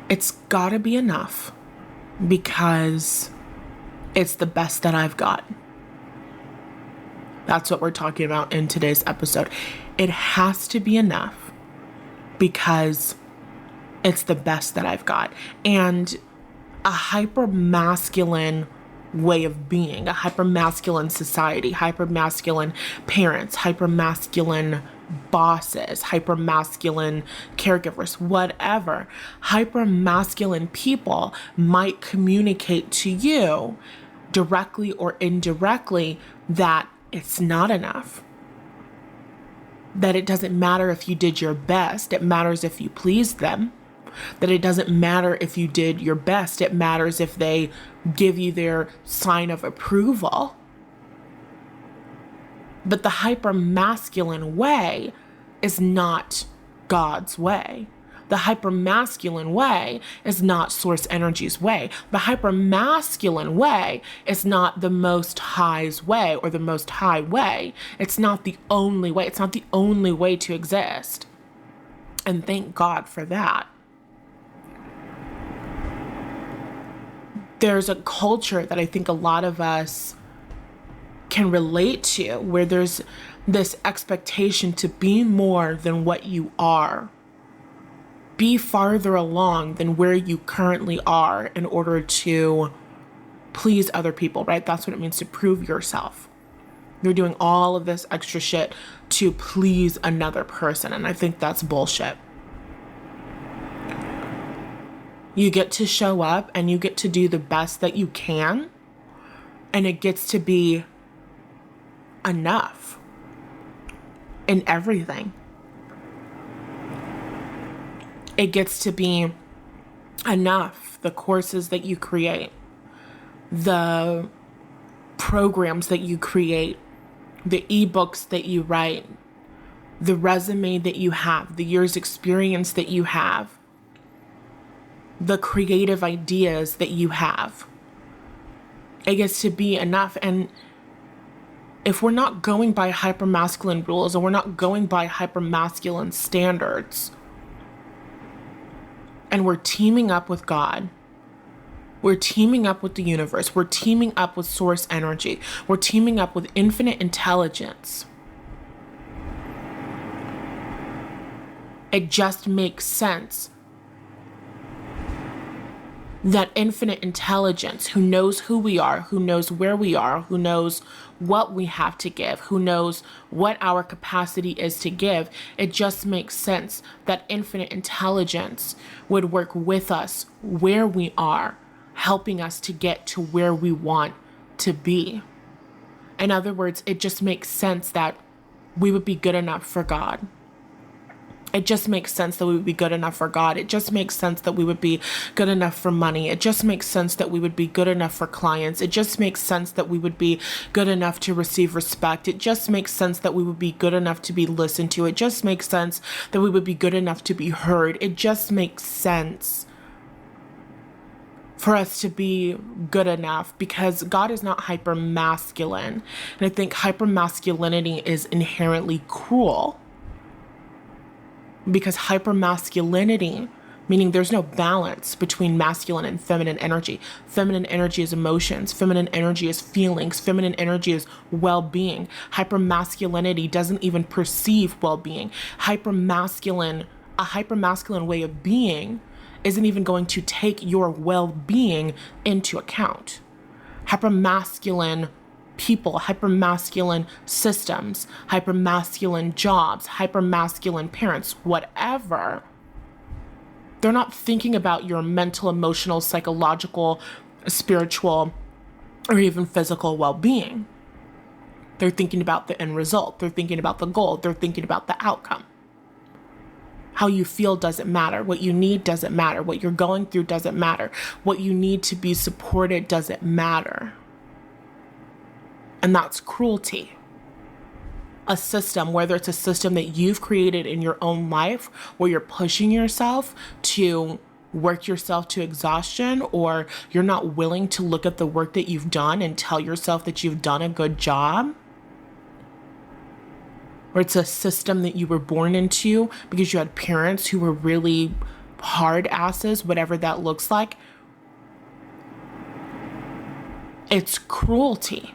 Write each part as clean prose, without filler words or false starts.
It's gotta be enough because it's the best that I've got. That's what we're talking about in today's episode. It has to be enough because it's the best that I've got. And a hyper masculine way of being, a hyper masculine society, hyper masculine parents, hyper masculine bosses, hyper masculine caregivers, whatever, hyper masculine people might communicate to you directly or indirectly that it's not enough. That it doesn't matter if you did your best, it matters if you pleased them. That it doesn't matter if you did your best, it matters if they give you their sign of approval. But the hyper masculine way is not God's way. The hyper masculine way is not Source Energy's way. The hyper masculine way is not the Most High's way or the Most High way. It's not the only way. It's not the only way to exist. And thank God for that. There's a culture that I think a lot of us can relate to where there's this expectation to be more than what you are. Be farther along than where you currently are in order to please other people, right? That's what it means to prove yourself. You're doing all of this extra shit to please another person, and I think that's bullshit. You get to show up and you get to do the best that you can, and it gets to be enough in everything. It gets to be enough. The courses that you create, the programs that you create, the ebooks that you write, the resume that you have, the years experience that you have, the creative ideas that you have. It gets to be enough. And if we're not going by hypermasculine rules or we're not going by hypermasculine standards, and we're teaming up with God, we're teaming up with the universe, we're teaming up with Source Energy, we're teaming up with infinite intelligence, it just makes sense that infinite intelligence, who knows who we are, who knows where we are, who knows what we have to give, who knows what our capacity is to give, it just makes sense that infinite intelligence would work with us where we are, helping us to get to where we want to be. In other words, it just makes sense that we would be good enough for God. It just makes sense that we would be good enough for God. It just makes sense that we would be good enough for money. It just makes sense that we would be good enough for clients. It just makes sense that we would be good enough to receive respect. It just makes sense that we would be good enough to be listened to. It just makes sense that we would be good enough to be heard. It just makes sense for us to be good enough because God is not hyper masculine. And I think hyper masculinity is inherently cruel. Because hypermasculinity, meaning there's no balance between masculine and feminine energy. Feminine energy is emotions. Feminine energy is feelings. Feminine energy is well-being. Hypermasculinity doesn't even perceive well-being. A hypermasculine way of being isn't even going to take your well-being into account. Hypermasculine people, hypermasculine systems, hypermasculine jobs, hypermasculine parents, whatever, they're not thinking about your mental, emotional, psychological, spiritual, or even physical well-being. They're thinking about the end result. They're thinking about the goal. They're thinking about the outcome. How you feel doesn't matter. What you need doesn't matter. What you're going through doesn't matter. What you need to be supported doesn't matter. And that's cruelty. A system, whether it's a system that you've created in your own life, where you're pushing yourself to work yourself to exhaustion, or you're not willing to look at the work that you've done and tell yourself that you've done a good job, or it's a system that you were born into because you had parents who were really hard asses, whatever that looks like, it's cruelty.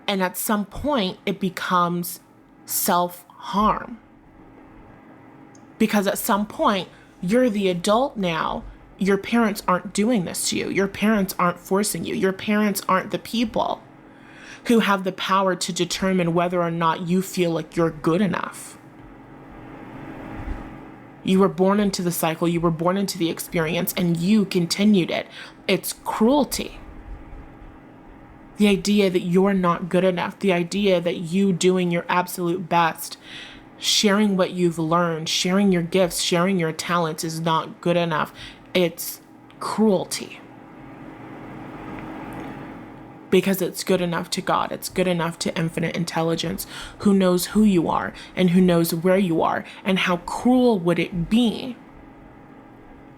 And at some point, it becomes self-harm. Because at some point, you're the adult now. Your parents aren't doing this to you. Your parents aren't forcing you. Your parents aren't the people who have the power to determine whether or not you feel like you're good enough. You were born into the cycle. You were born into the experience, and you continued it. It's cruelty. The idea that you're not good enough, the idea that you doing your absolute best, sharing what you've learned, sharing your gifts, sharing your talents is not good enough. It's cruelty. Because it's good enough to God. It's good enough to infinite intelligence, who knows who you are and who knows where you are. And how cruel would it be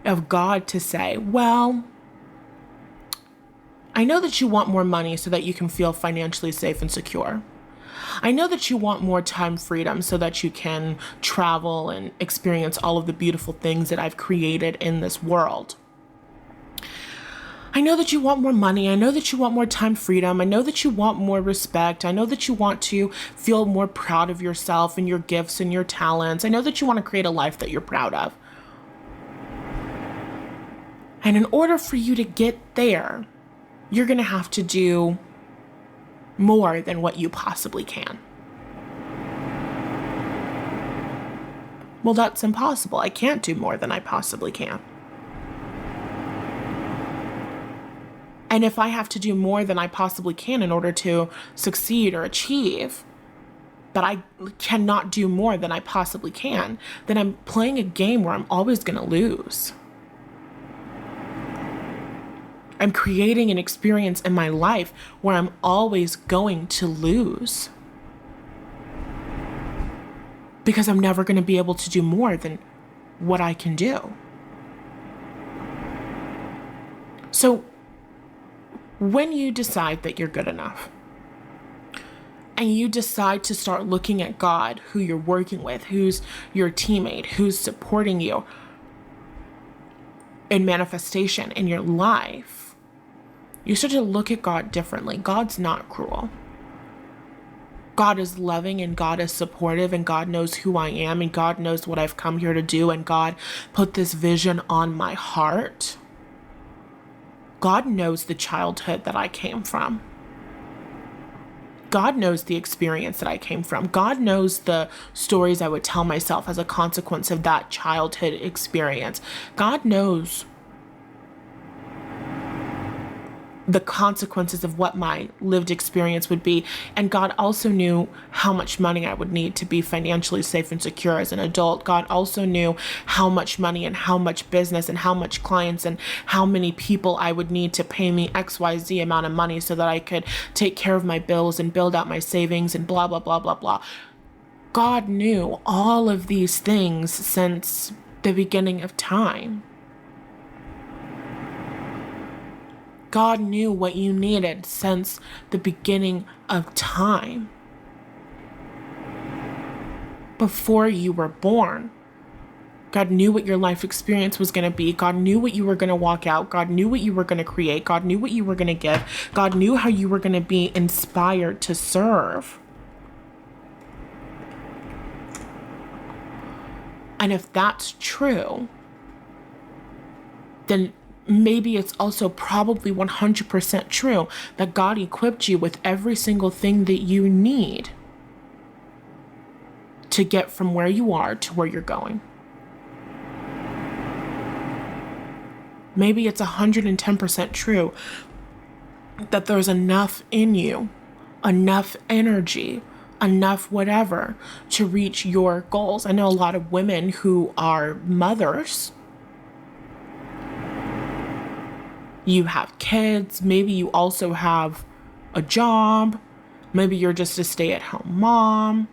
of God to say, well, I know that you want more money so that you can feel financially safe and secure. I know that you want more time freedom so that you can travel and experience all of the beautiful things that I've created in this world. I know that you want more money. I know that you want more time freedom. I know that you want more respect. I know that you want to feel more proud of yourself and your gifts and your talents. I know that you want to create a life that you're proud of. And in order for you to get there, you're going to have to do more than what you possibly can. Well, that's impossible. I can't do more than I possibly can. And if I have to do more than I possibly can in order to succeed or achieve, but I cannot do more than I possibly can, then I'm playing a game where I'm always going to lose. I'm creating an experience in my life where I'm always going to lose. Because I'm never going to be able to do more than what I can do. So, when you decide that you're good enough, and you decide to start looking at God, who you're working with, who's your teammate, who's supporting you in manifestation in your life, you start to look at God differently. God's not cruel. God is loving and God is supportive and God knows who I am and God knows what I've come here to do and God put this vision on my heart. God knows the childhood that I came from. God knows the experience that I came from. God knows the stories I would tell myself as a consequence of that childhood experience. God knows the consequences of what my lived experience would be. And God also knew how much money I would need to be financially safe and secure as an adult. God also knew how much money and how much business and how much clients and how many people I would need to pay me XYZ amount of money so that I could take care of my bills and build out my savings and blah, blah, blah, blah, blah. God knew all of these things since the beginning of time. God knew what you needed since the beginning of time. Before you were born, God knew what your life experience was going to be. God knew what you were going to walk out. God knew what you were going to create. God knew what you were going to give. God knew how you were going to be inspired to serve. And if that's true, then maybe it's also probably 100% true that God equipped you with every single thing that you need to get from where you are to where you're going. Maybe it's 110% true that there's enough in you, enough energy, enough whatever to reach your goals. I know a lot of women who are mothers. You have kids, maybe you also have a job, maybe you're just a stay-at-home mom,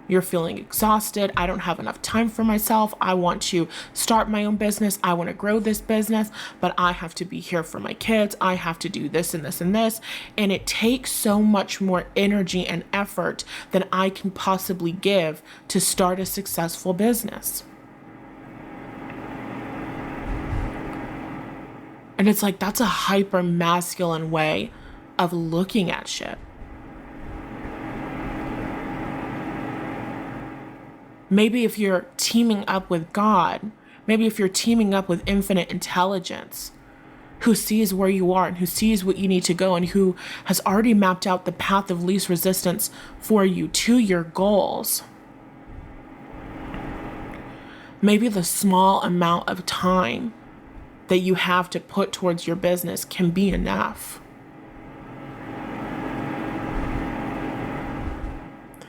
you're feeling exhausted, I don't have enough time for myself, I want to start my own business, I want to grow this business, but I have to be here for my kids, I have to do this and this and this, and it takes so much more energy and effort than I can possibly give to start a successful business. And it's like, that's a hyper masculine way of looking at shit. Maybe if you're teaming up with God, maybe if you're teaming up with infinite intelligence, who sees where you are and who sees what you need to go and who has already mapped out the path of least resistance for you to your goals. Maybe the small amount of time that you have to put towards your business can be enough.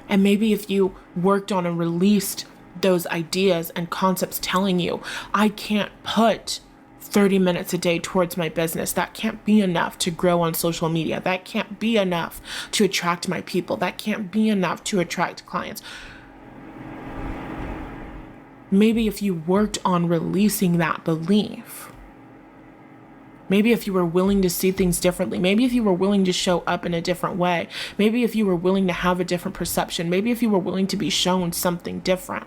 And maybe if you worked on and released those ideas and concepts telling you, I can't put 30 minutes a day towards my business. That can't be enough to grow on social media. That can't be enough to attract my people. That can't be enough to attract clients. Maybe if you worked on releasing that belief, maybe if you were willing to see things differently, maybe if you were willing to show up in a different way, maybe if you were willing to have a different perception, maybe if you were willing to be shown something different,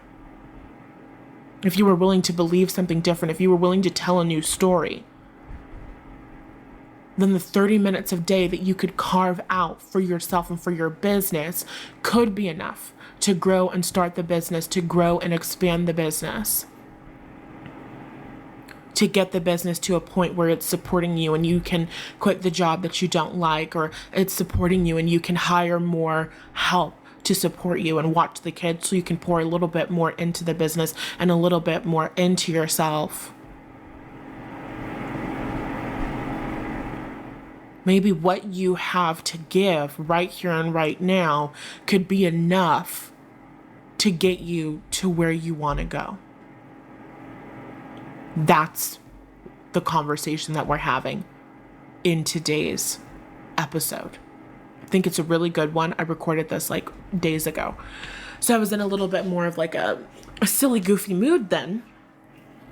if you were willing to believe something different, if you were willing to tell a new story, then the 30 minutes of day that you could carve out for yourself and for your business could be enough to grow and start the business, to grow and expand the business, to get the business to a point where it's supporting you and you can quit the job that you don't like, or it's supporting you and you can hire more help to support you and watch the kids so you can pour a little bit more into the business and a little bit more into yourself. Maybe what you have to give right here and right now could be enough to get you to where you want to go. That's the conversation that we're having in today's episode. I think it's a really good one. I recorded this like days ago. So I was in a little bit more of like a silly, goofy mood then.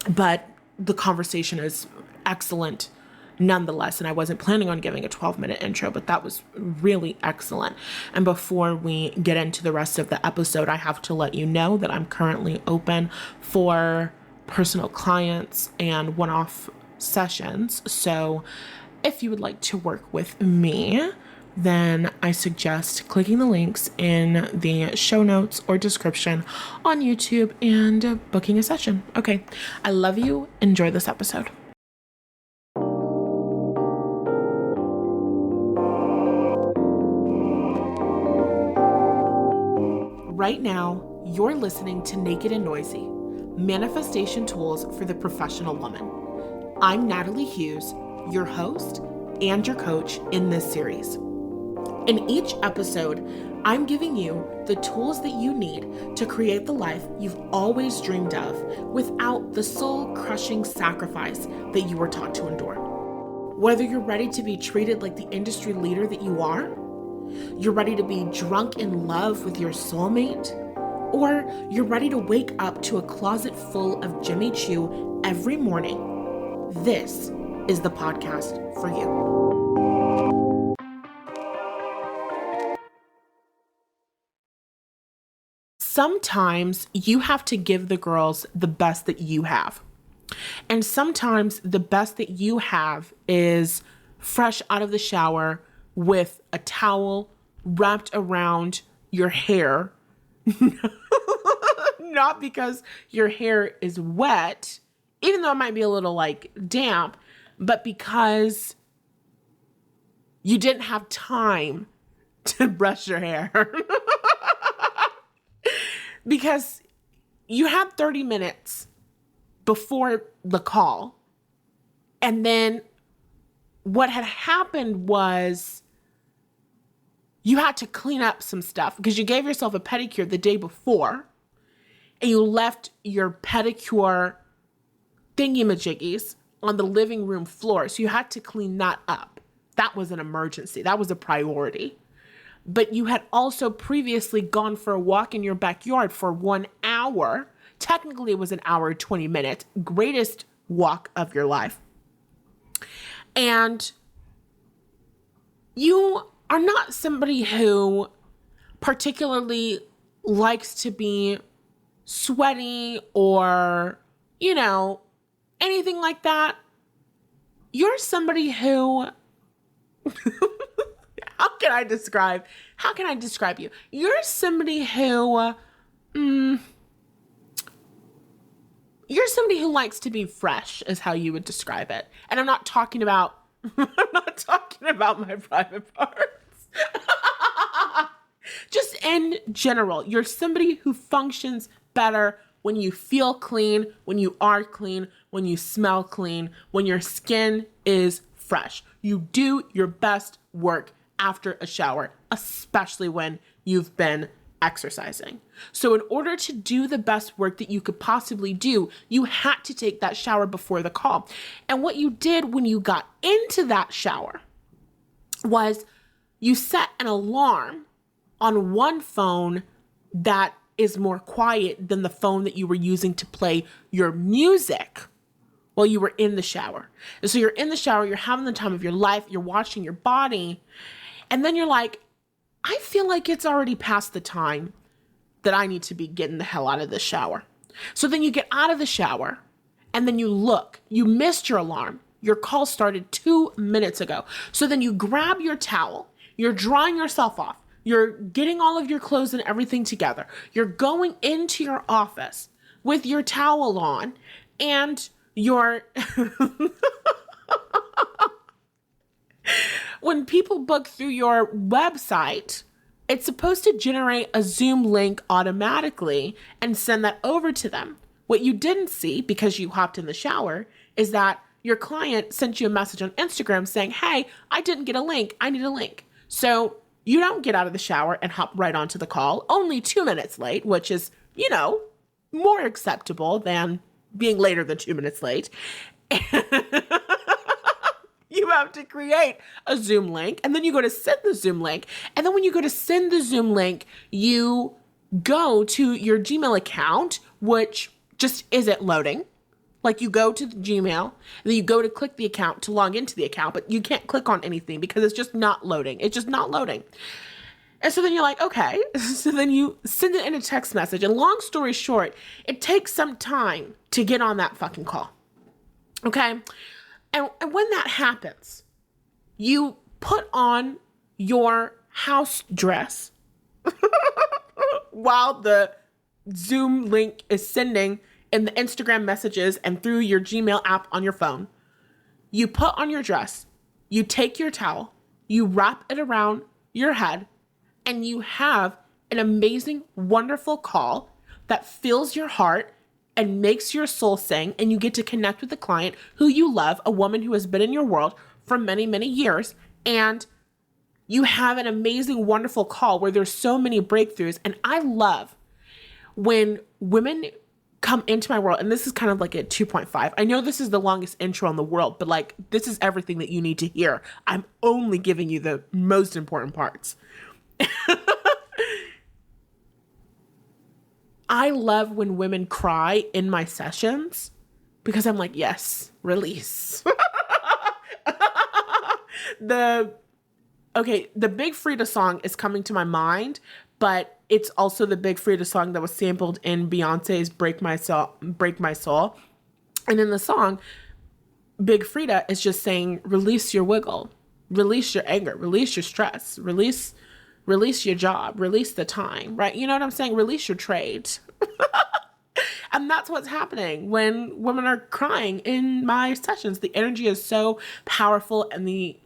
But the conversation is excellent nonetheless. And I wasn't planning on giving a 12-minute intro, but that was really excellent. And before we get into the rest of the episode, I have to let you know that I'm currently open for personal clients and one-off sessions. So if you would like to work with me, then I suggest clicking the links in the show notes or description on YouTube and booking a session. Okay, I love you. Enjoy this episode. Right now, you're listening to Naked and Noisy, Manifestation Tools for the Professional Woman. I'm Natalie Hughes, your host and your coach in this series. In each episode, I'm giving you the tools that you need to create the life you've always dreamed of without the soul-crushing sacrifice that you were taught to endure. Whether you're ready to be treated like the industry leader that you are, you're ready to be drunk in love with your soulmate, or you're ready to wake up to a closet full of Jimmy Choo every morning, this is the podcast for you. Sometimes you have to give the girls the best that you have. And sometimes the best that you have is fresh out of the shower with a towel wrapped around your hair. Not because your hair is wet, even though it might be a little like damp, but because you didn't have time to brush your hair. Because you had 30 minutes before the call. And then what had happened was you had to clean up some stuff because you gave yourself a pedicure the day before and you left your pedicure thingy-majiggies on the living room floor. So you had to clean that up. That was an emergency. That was a priority. But you had also previously gone for a walk in your backyard for 1 hour. Technically, it was an hour, 20 minutes. Greatest walk of your life. And you are not somebody who particularly likes to be sweaty or, anything like that. you're somebody who, how can I describe you? You're somebody who, you're somebody who likes to be fresh is how you would describe it. And I'm not talking about, I'm not talking about my private parts. Just in general, you're somebody who functions better when you feel clean, when you are clean, when you smell clean, when your skin is fresh. You do your best work after a shower, especially when you've been exercising. So in order to do the best work that you could possibly do, you had to take that shower before the call. And what you did when you got into that shower was you set an alarm on one phone that is more quiet than the phone that you were using to play your music while you were in the shower. And so you're in the shower, you're having the time of your life, you're watching your body, and then you're like, I feel like it's already past the time that I need to be getting the hell out of this shower. So then you get out of the shower and then you look, you missed your alarm. Your call started 2 minutes ago. So then you grab your towel, you're drying yourself off, you're getting all of your clothes and everything together. You're going into your office with your towel on and you're... When people book through your website, it's supposed to generate a Zoom link automatically and send that over to them. What you didn't see because you hopped in the shower is that your client sent you a message on Instagram saying, hey, I didn't get a link. I need a link. So you don't get out of the shower and hop right onto the call, only 2 minutes late, which is, more acceptable than being later than 2 minutes late. You have to create a Zoom link, and then you go to send the Zoom link. And then when you go to send the Zoom link, you go to your Gmail account, which just isn't loading. Like you go to the Gmail, and then you go to click the account to log into the account, but you can't click on anything because it's just not loading. It's just not loading. And so then you're like, okay. So then you send it in a text message. And long story short, it takes some time to get on that fucking call. Okay? And when that happens, you put on your house dress while the Zoom link is sending in the Instagram messages and through your Gmail app on your phone. You put on your dress, you take your towel, you wrap it around your head, and you have an amazing, wonderful call that fills your heart and makes your soul sing, and you get to connect with the client who you love, a woman who has been in your world for many, many years, and you have an amazing, wonderful call where there's so many breakthroughs. And I love when women come into my world, and this is kind of like a 2.5. I know this is the longest intro in the world, but like, this is everything that you need to hear. I'm only giving you the most important parts. I love when women cry in my sessions because I'm like, yes, release. The Big Freedia song is coming to my mind, but it's also the Big Freedia song that was sampled in Beyonce's Break My Soul. And in the song, Big Freedia is just saying, release your wiggle, release your anger, release your stress, release your job, release the time, right? You know what I'm saying? Release your trade. And that's what's happening when women are crying in my sessions. The energy is so powerful and the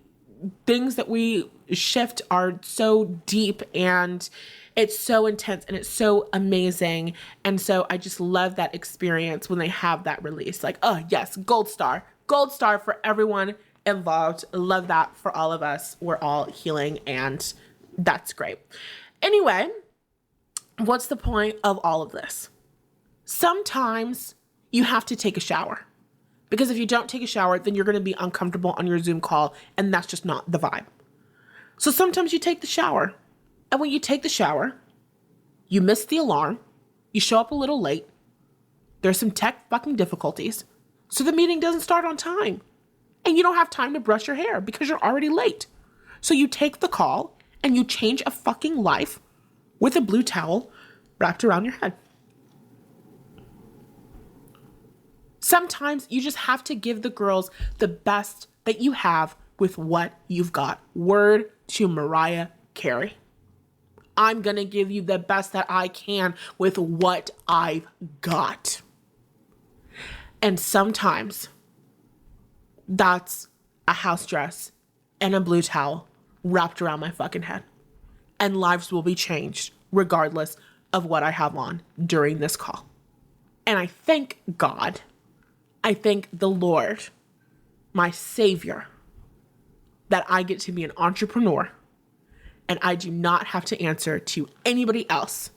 things that we shift are so deep and it's so intense and it's so amazing. And so I just love that experience when they have that release. Like, oh yes, gold star for everyone involved. Love that for all of us. We're all healing and that's great. Anyway, what's the point of all of this? Sometimes you have to take a shower because if you don't take a shower, then you're going to be uncomfortable on your Zoom call and that's just not the vibe. So sometimes you take the shower, and when you take the shower, you miss the alarm, you show up a little late, there's some tech fucking difficulties, so the meeting doesn't start on time and you don't have time to brush your hair because you're already late. So you take the call and you change a fucking life with a blue towel wrapped around your head. Sometimes you just have to give the girls the best that you have with what you've got. Word to Mariah Carey. I'm going to give you the best that I can with what I've got. And sometimes that's a house dress and a blue towel wrapped around my fucking head. And lives will be changed regardless of what I have on during this call. And I thank God, I thank the Lord, my Savior, that I get to be an entrepreneur and I do not have to answer to anybody else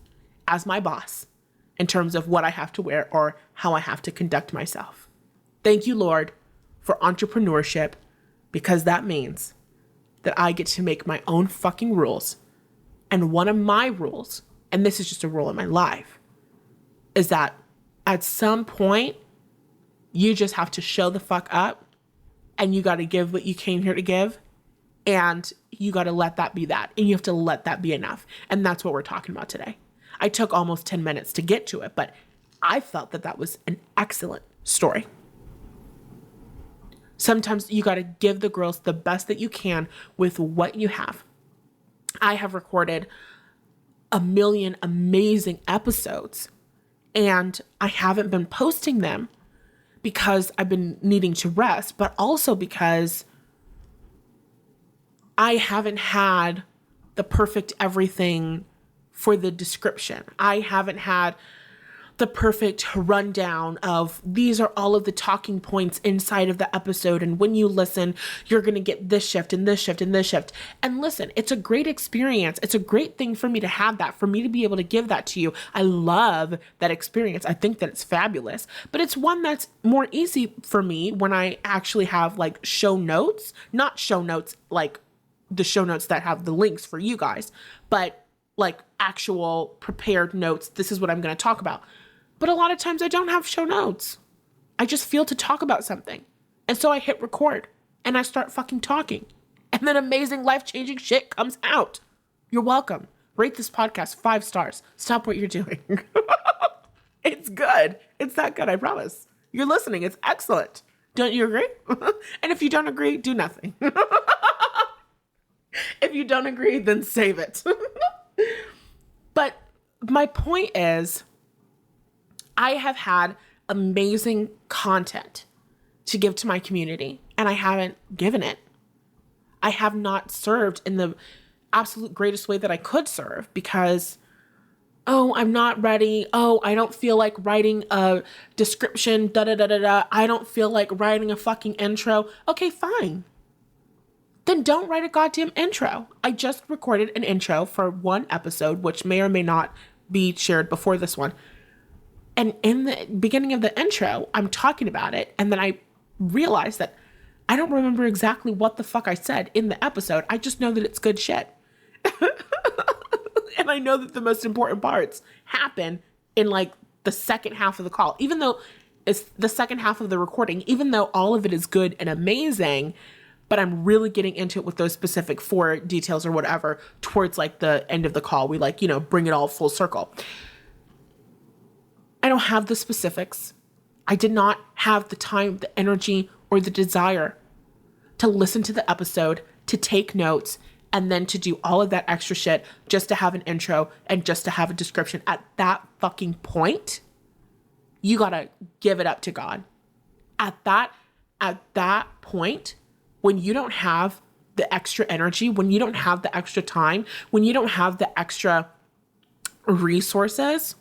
as my boss in terms of what I have to wear or how I have to conduct myself. Thank you, Lord, for entrepreneurship, because that means that I get to make my own fucking rules. And one of my rules, and this is just a rule in my life, is that at some point, you just have to show the fuck up and you got to give what you came here to give. And you got to let that be that. And you have to let that be enough. And that's what we're talking about today. I took almost 10 minutes to get to it, but I felt that that was an excellent story. Sometimes you got to give the girls the best that you can with what you have. I have recorded 1 million amazing episodes and I haven't been posting them because I've been needing to rest, but also because I haven't had the perfect everything for the description. I haven't had the perfect rundown of these are all of the talking points inside of the episode. And when you listen, you're going to get this shift and this shift and this shift. And listen, it's a great experience. It's a great thing for me to have that, for me to be able to give that to you. I love that experience. I think that it's fabulous, but it's one that's more easy for me when I actually have like show notes, not show notes like the show notes that have the links for you guys, but like actual prepared notes. This is what I'm going to talk about. But a lot of times I don't have show notes. I just feel to talk about something. And so I hit record and I start fucking talking. And then amazing life-changing shit comes out. You're welcome. Rate this podcast 5 stars. Stop what you're doing. It's good. It's that good, I promise. You're listening. It's excellent. Don't you agree? And if you don't agree, do nothing. If you don't agree, then save it. But my point is, I have had amazing content to give to my community, and I haven't given it. I have not served in the absolute greatest way that I could serve because, oh, I'm not ready. Oh, I don't feel like writing a description, da-da-da-da-da. I don't feel like writing a fucking intro. Okay, fine. Then don't write a goddamn intro. I just recorded an intro for one episode, which may or may not be shared before this one. And in the beginning of the intro, I'm talking about it. And then I realized that I don't remember exactly what the fuck I said in the episode. I just know that it's good shit. And I know that the most important parts happen in like the second half of the call, even though it's the second half of the recording, even though all of it is good and amazing, but I'm really getting into it with those specific 4 details or whatever towards like the end of the call. We like, bring it all full circle. I don't have the specifics. I did not have the time, the energy, or the desire to listen to the episode, to take notes, and then to do all of that extra shit just to have an intro and just to have a description. At that fucking point, you gotta give it up to God. At that point, when you don't have the extra energy, when you don't have the extra time, when you don't have the extra resources,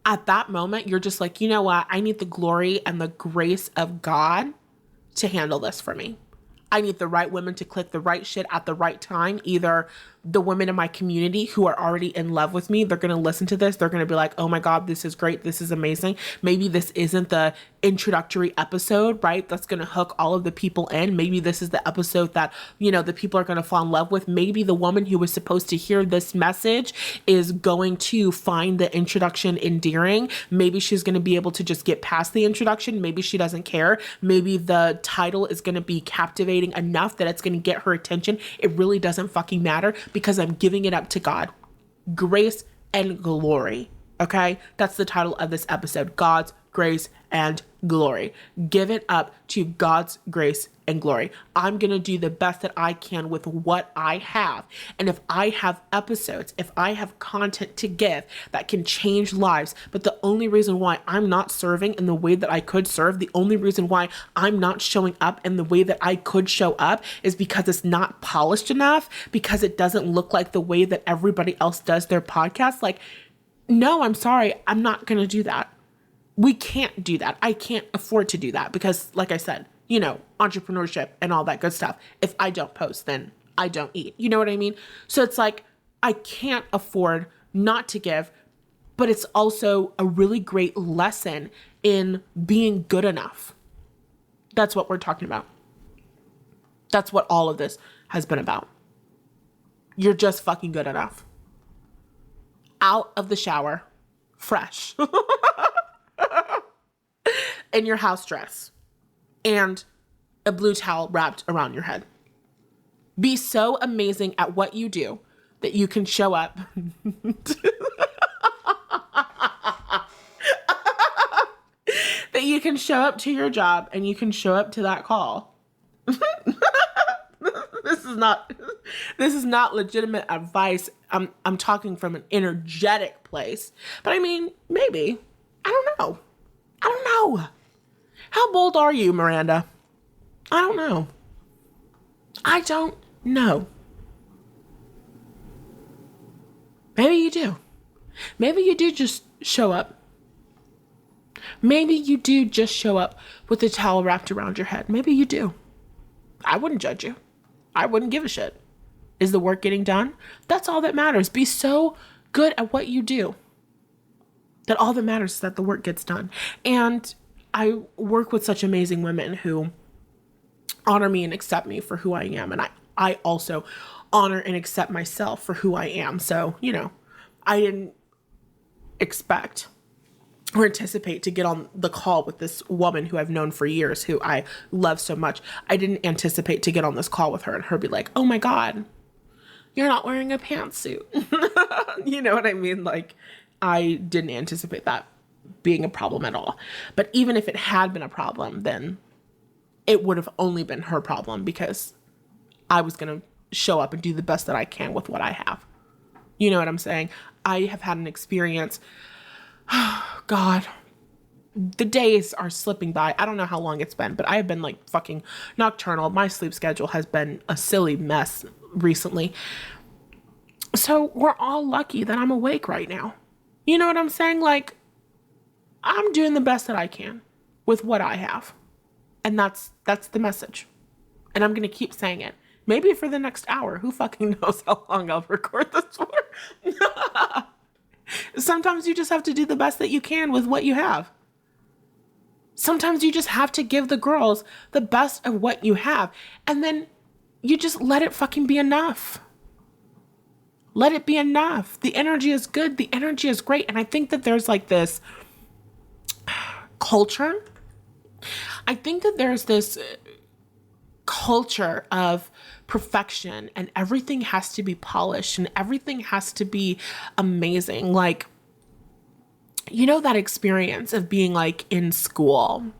at that moment, you're just like, you know what? I need the glory and the grace of God to handle this for me. I need the right women to click the right shit at the right time. Either the women in my community who are already in love with me, they're going to listen to this. They're going to be like, oh my God, this is great. This is amazing. Maybe this isn't the introductory episode, right? That's going to hook all of the people in. Maybe this is the episode that, the people are going to fall in love with. Maybe the woman who was supposed to hear this message is going to find the introduction endearing. Maybe she's going to be able to just get past the introduction. Maybe she doesn't care. Maybe the title is going to be captivating enough that it's going to get her attention. It really doesn't fucking matter because I'm giving it up to God. Grace and glory. Okay? That's the title of this episode. God's grace, and glory. Give it up to God's grace and glory. I'm going to do the best that I can with what I have. And if I have episodes, if I have content to give that can change lives, but the only reason why I'm not serving in the way that I could serve, the only reason why I'm not showing up in the way that I could show up is because it's not polished enough, because it doesn't look like the way that everybody else does their podcast. Like, no, I'm sorry. I'm not going to do that. We can't do that. I can't afford to do that because, like I said, you know, entrepreneurship and all that good stuff. If I don't post, then I don't eat. You know what I mean? So it's like, I can't afford not to give, but it's also a really great lesson in being good enough. That's what we're talking about. That's what all of this has been about. You're just fucking good enough. Out of the shower, fresh. In your house dress and a blue towel wrapped around your head. Be so amazing at what you do that you can show up. That you can show up to your job and you can show up to that call. This is not legitimate advice. I'm talking from an energetic place. But I mean, maybe. I don't know. How bold are you, Miranda? I don't know. Maybe you do. Maybe you do just show up. Maybe you do just show up with a towel wrapped around your head. Maybe you do. I wouldn't judge you. I wouldn't give a shit. Is the work getting done? That's all that matters. Be so good at what you do that all that matters is that the work gets done. And I work with such amazing women who honor me and accept me for who I am. And I also honor and accept myself for who I am. So, you know, I didn't expect or anticipate to get on the call with this woman who I've known for years, who I love so much. I didn't anticipate to get on this call with her and her be like, oh my God, you're not wearing a pantsuit. You know what I mean? Like, I didn't anticipate that being a problem at all. But even if it had been a problem, then it would have only been her problem because I was going to show up and do the best that I can with what I have. You know what I'm saying? I have had an experience. God, the days are slipping by. I don't know how long it's been, but I have been like fucking nocturnal. My sleep schedule has been a silly mess recently. So we're all lucky that I'm awake right now. You know what I'm saying? Like, I'm doing the best that I can with what I have. And that's the message. And I'm going to keep saying it. Maybe for the next hour. Who fucking knows how long I'll record this for? Sometimes you just have to do the best that you can with what you have. Sometimes you just have to give the girls the best of what you have. And then you just let it fucking be enough. Let it be enough. The energy is good. The energy is great. And I think that there's like this culture. I think that there's this culture of perfection and everything has to be polished and everything has to be amazing. Like, you know, that experience of being like in school,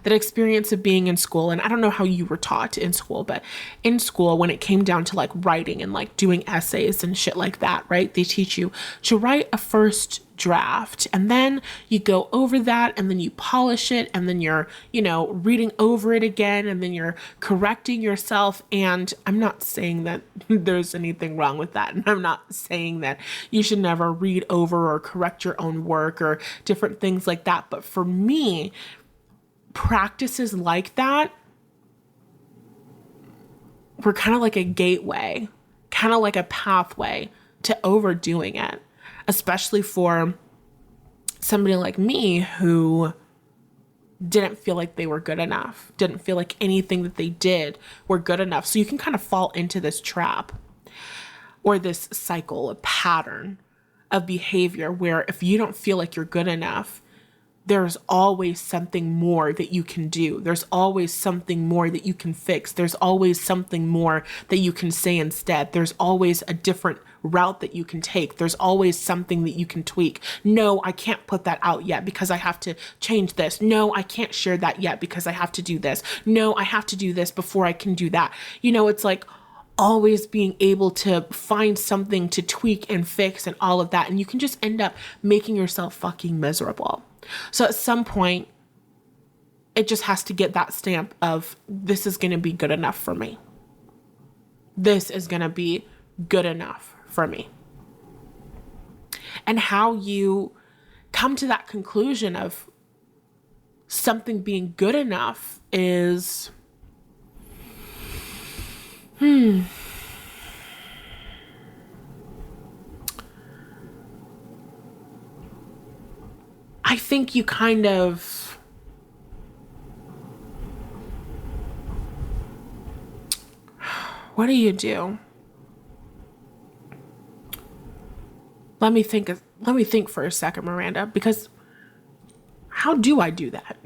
and I don't know how you were taught in school, but in school, when it came down to like writing and like doing essays and shit like that, right? They teach you to write a first draft and then you go over that and then you polish it and then you're, you know, reading over it again and then you're correcting yourself. And I'm not saying that there's anything wrong with that. And I'm not saying that you should never read over or correct your own work or different things like that. But for me, practices like that were kind of like a gateway, kind of like a pathway to overdoing it, especially for somebody like me who didn't feel like they were good enough, didn't feel like anything that they did were good enough. So you can kind of fall into this trap or this cycle, a pattern of behavior where if you don't feel like you're good enough, there's always something more that you can do. There's always something more that you can fix. There's always something more that you can say instead. There's always a different route that you can take. There's always something that you can tweak. No, I can't put that out yet because I have to change this. No, I can't share that yet because I have to do this. No, I have to do this before I can do that. You know, it's like always being able to find something to tweak and fix and all of that. And you can just end up making yourself fucking miserable. So at some point, it just has to get that stamp of, this is going to be good enough for me. This is going to be good enough for me. And how you come to that conclusion of something being good enough is, I think you kind of what do you do? Let me think for a second, Miranda, because how do I do that?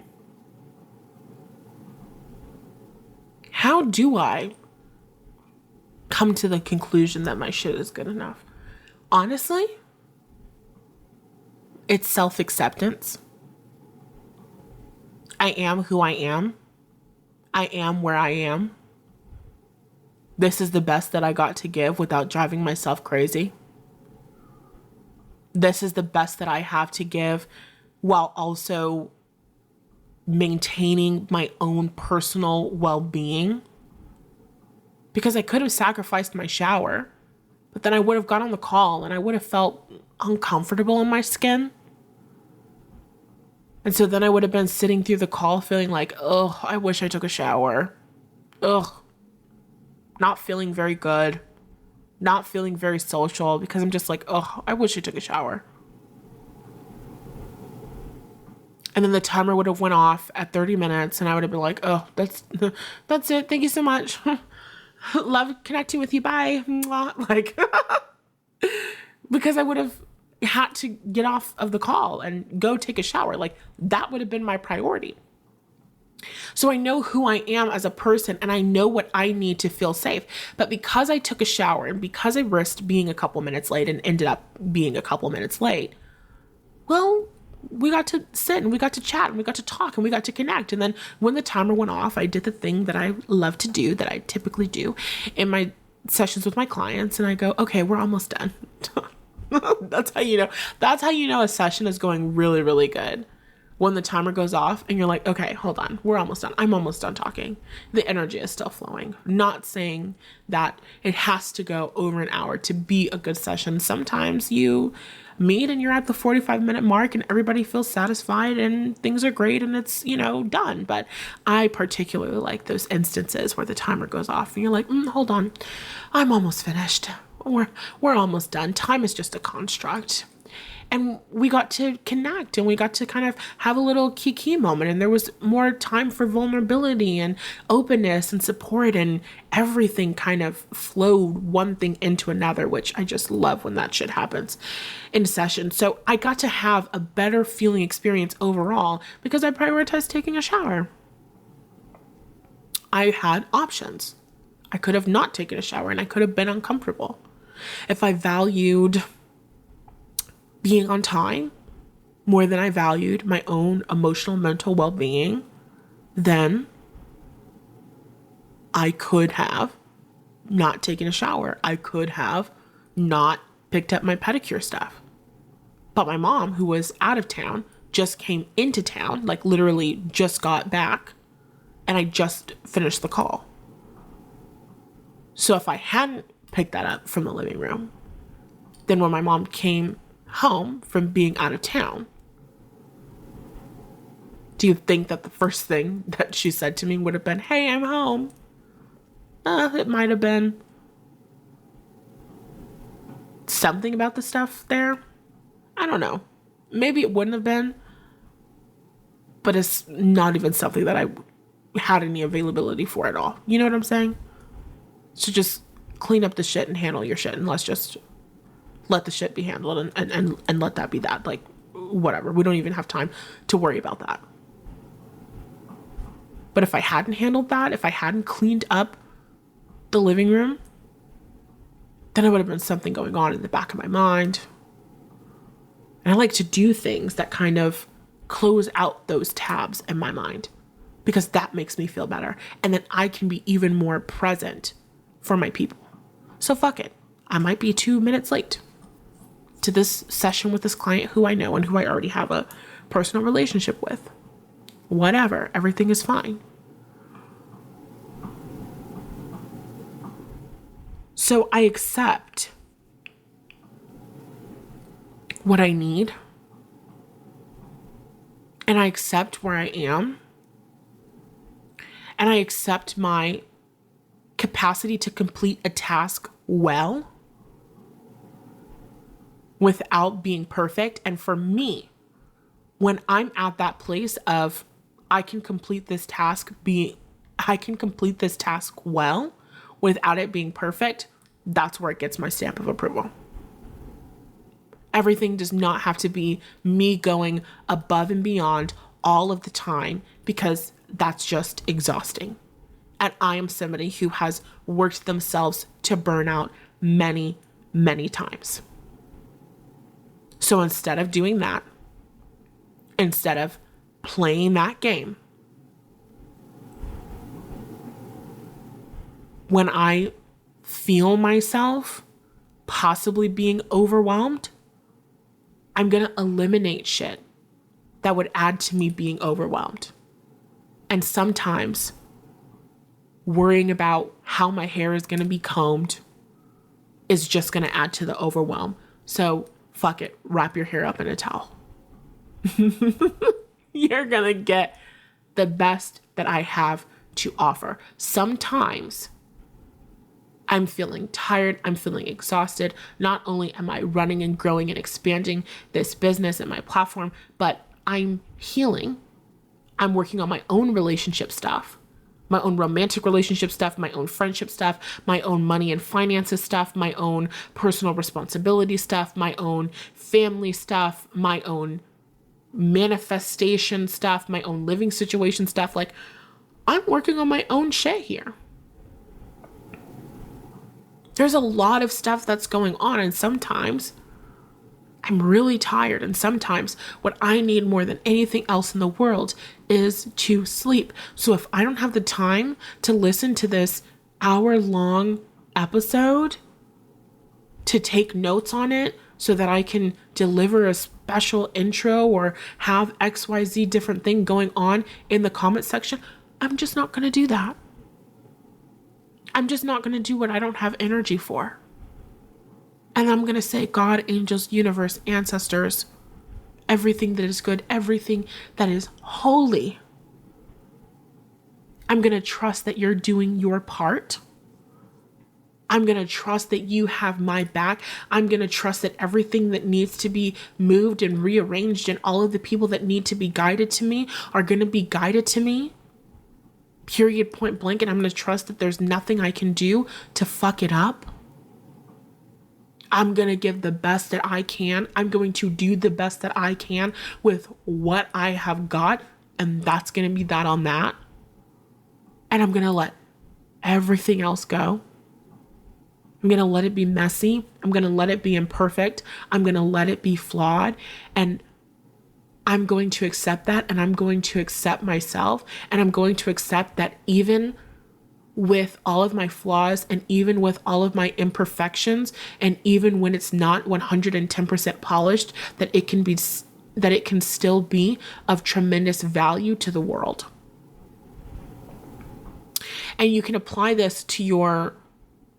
How do I come to the conclusion that my shit is good enough? Honestly, it's self-acceptance. I am who I am. I am where I am. This is the best that I got to give without driving myself crazy. This is the best that I have to give while also maintaining my own personal well-being. Because I could have sacrificed my shower, but then I would have got on the call and I would have felt uncomfortable in my skin. And so then I would have been sitting through the call feeling like, oh, I wish I took a shower. Ugh. Not feeling very good. Not feeling very social because I'm just like, oh, I wish I took a shower. And then the timer would have went off at 30 minutes and I would have been like, oh, that's it. Thank you so much. Love connecting with you. Bye. Like, because I would have had to get off of the call and go take a shower. Like, that would have been my priority. So I know who I am as a person and I know what I need to feel safe. But because I took a shower and because I risked being a couple minutes late and ended up being a couple minutes late, well, we got to sit and we got to chat and we got to talk and we got to connect. And then when the timer went off, I did the thing that I love to do, that I typically do in my sessions with my clients. And I go, okay, we're almost done. That's how you know. That's how you know a session is going really, really good. When the timer goes off and you're like, okay, hold on. We're almost done. I'm almost done talking. The energy is still flowing. Not saying that it has to go over an hour to be a good session. Sometimes you meet and you're at the 45-minute mark and everybody feels satisfied and things are great and it's, done. But I particularly like those instances where the timer goes off and you're like, hold on. I'm almost finished. We're almost done. Time is just a construct. And we got to connect and we got to kind of have a little kiki moment. And there was more time for vulnerability and openness and support, and everything kind of flowed one thing into another, which I just love when that shit happens in session. So I got to have a better feeling experience overall because I prioritized taking a shower. I had options. I could have not taken a shower and I could have been uncomfortable. If I valued being on time more than I valued my own emotional, mental well-being, then I could have not taken a shower. I could have not picked up my pedicure stuff. But my mom, who was out of town, just came into town, like literally just got back, and I just finished the call. So if I hadn't picked that up from the living room, then when my mom came home from being out of town, do you think that the first thing that she said to me would have been, hey, I'm home? It might have been something about the stuff there. I don't know. Maybe it wouldn't have been, but it's not even something that I had any availability for at all. You know what I'm saying? So just clean up the shit and handle your shit, and let's just let the shit be handled and let that be that. Like, whatever. We don't even have time to worry about that. But if I hadn't handled that, if I hadn't cleaned up the living room, then it would have been something going on in the back of my mind. And I like to do things that kind of close out those tabs in my mind, because that makes me feel better. And then I can be even more present for my people. So fuck it. I might be 2 minutes late to this session with this client who I know and who I already have a personal relationship with. Whatever. Everything is fine. So I accept what I need, and I accept where I am, and I accept my capacity to complete a task well without being perfect. And for me, when I'm at that place of I can complete this task well without it being perfect, that's where it gets my stamp of approval. Everything does not have to be me going above and beyond all of the time, because that's just exhausting. And I am somebody who has worked themselves to burnout many, many times. So instead of doing that, instead of playing that game, when I feel myself possibly being overwhelmed, I'm going to eliminate shit that would add to me being overwhelmed. And sometimes worrying about how my hair is going to be combed is just going to add to the overwhelm. So fuck it. Wrap your hair up in a towel. You're going to get the best that I have to offer. Sometimes I'm feeling tired. I'm feeling exhausted. Not only am I running and growing and expanding this business and my platform, but I'm healing. I'm working on my own relationship stuff, my own romantic relationship stuff, my own friendship stuff, my own money and finances stuff, my own personal responsibility stuff, my own family stuff, my own manifestation stuff, my own living situation stuff. Like, I'm working on my own shit here. There's a lot of stuff that's going on, and sometimes I'm really tired, and sometimes what I need more than anything else in the world is to sleep. So if I don't have the time to listen to this hour-long episode, to take notes on it so that I can deliver a special intro or have XYZ different thing going on in the comment section, I'm just not going to do that. I'm just not going to do what I don't have energy for. And I'm going to say, God, angels, universe, ancestors, everything that is good, everything that is holy, I'm going to trust that you're doing your part. I'm going to trust that you have my back. I'm going to trust that everything that needs to be moved and rearranged and all of the people that need to be guided to me are going to be guided to me. Period, point blank. And I'm going to trust that there's nothing I can do to fuck it up. I'm going to give the best that I can. I'm going to do the best that I can with what I have got. And that's going to be that on that. And I'm going to let everything else go. I'm going to let it be messy. I'm going to let it be imperfect. I'm going to let it be flawed. And I'm going to accept that. And I'm going to accept myself. And I'm going to accept that even with all of my flaws and even with all of my imperfections, and even when it's not 110% polished, that it can still be of tremendous value to the world. And you can apply this to your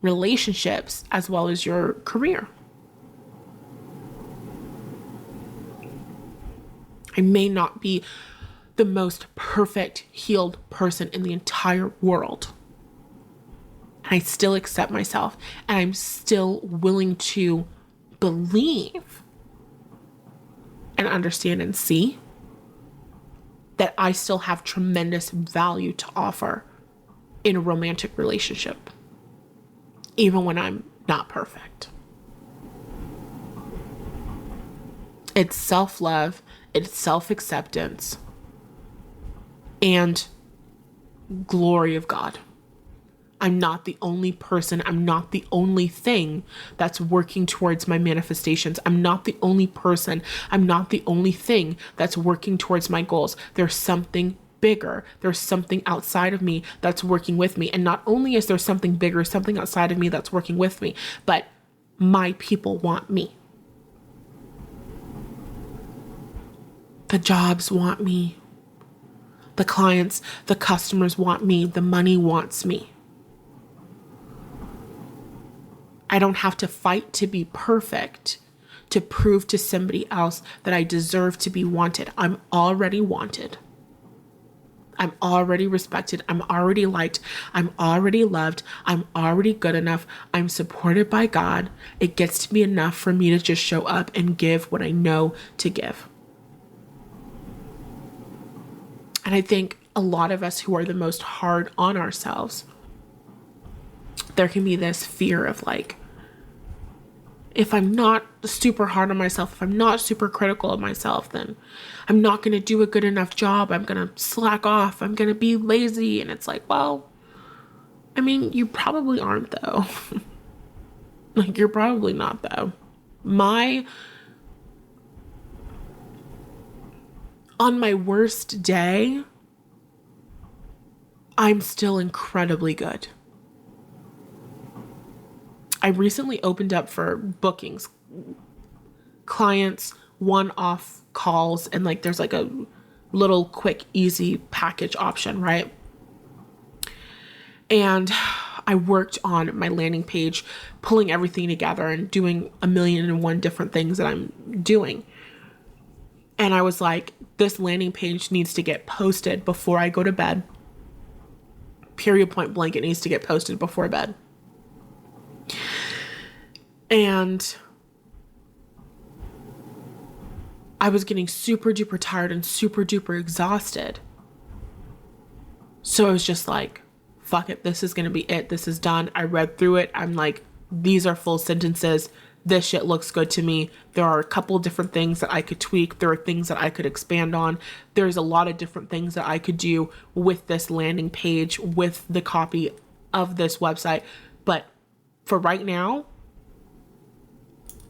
relationships as well as your career. I may not be the most perfect healed person in the entire world. And I still accept myself, and I'm still willing to believe and understand and see that I still have tremendous value to offer in a romantic relationship, even when I'm not perfect. It's self-love, it's self-acceptance, and glory of God. I'm not the only person. I'm not the only thing that's working towards my manifestations. I'm not the only person. I'm not the only thing that's working towards my goals. There's something bigger. There's something outside of me that's working with me. And not only is there something bigger, something outside of me that's working with me, but my people want me. The jobs want me. The clients, the customers want me. The money wants me. I don't have to fight to be perfect to prove to somebody else that I deserve to be wanted. I'm already wanted. I'm already respected. I'm already liked. I'm already loved. I'm already good enough. I'm supported by God. It gets to be enough for me to just show up and give what I know to give. And I think a lot of us who are the most hard on ourselves, there can be this fear of like, if I'm not super hard on myself, if I'm not super critical of myself, then I'm not going to do a good enough job. I'm going to slack off. I'm going to be lazy. And it's like, well, I mean, you probably aren't though. Like, you're probably not though. On my worst day, I'm still incredibly good. I recently opened up for bookings, clients, one-off calls, and like there's like a little quick, easy package option, right? And I worked on my landing page, pulling everything together and doing 1,000,001 different things that I'm doing. And I was like, this landing page needs to get posted before I go to bed. Period, point blank, it needs to get posted before bed. And I was getting super duper tired and super duper exhausted. So I was just like, fuck it, this is going to be it. This is done. I read through it. I'm like, these are full sentences. This shit looks good to me. There are a couple different things that I could tweak. There are things that I could expand on. There's a lot of different things that I could do with this landing page, with the copy of this website. But for right now,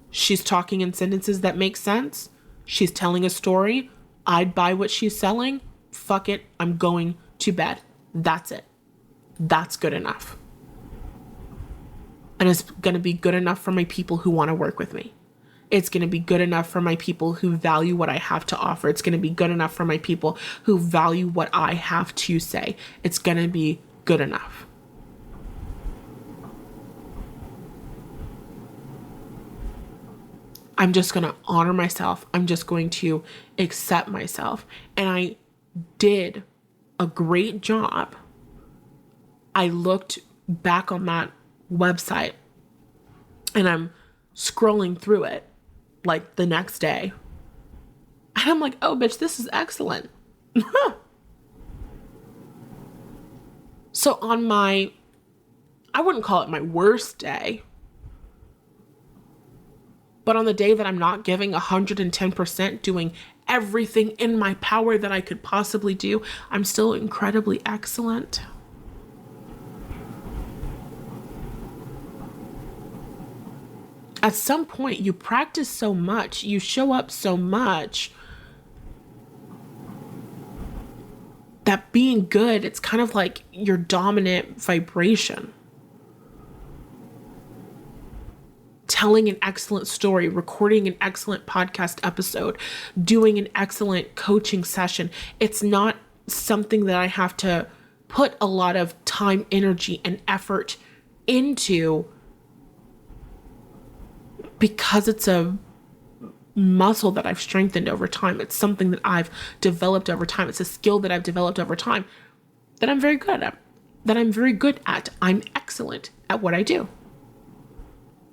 she's talking in sentences that make sense. She's telling a story. I'd buy what she's selling. Fuck it. I'm going to bed. That's it. That's good enough. And it's going to be good enough for my people who want to work with me. It's going to be good enough for my people who value what I have to offer. It's going to be good enough for my people who value what I have to say. It's going to be good enough. I'm just going to honor myself. I'm just going to accept myself. And I did a great job. I looked back on that website and I'm scrolling through it like the next day. And I'm like, oh, bitch, this is excellent. So on I wouldn't call it my worst day, but on the day that I'm not giving 110%, doing everything in my power that I could possibly do, I'm still incredibly excellent. At some point, you practice so much, you show up so much, that being good, it's kind of like your dominant vibration. Telling an excellent story, recording an excellent podcast episode, doing an excellent coaching session. It's not something that I have to put a lot of time, energy, and effort into, because it's a muscle that I've strengthened over time. It's something that I've developed over time. It's a skill that I've developed over time that I'm very good at. I'm excellent at what I do.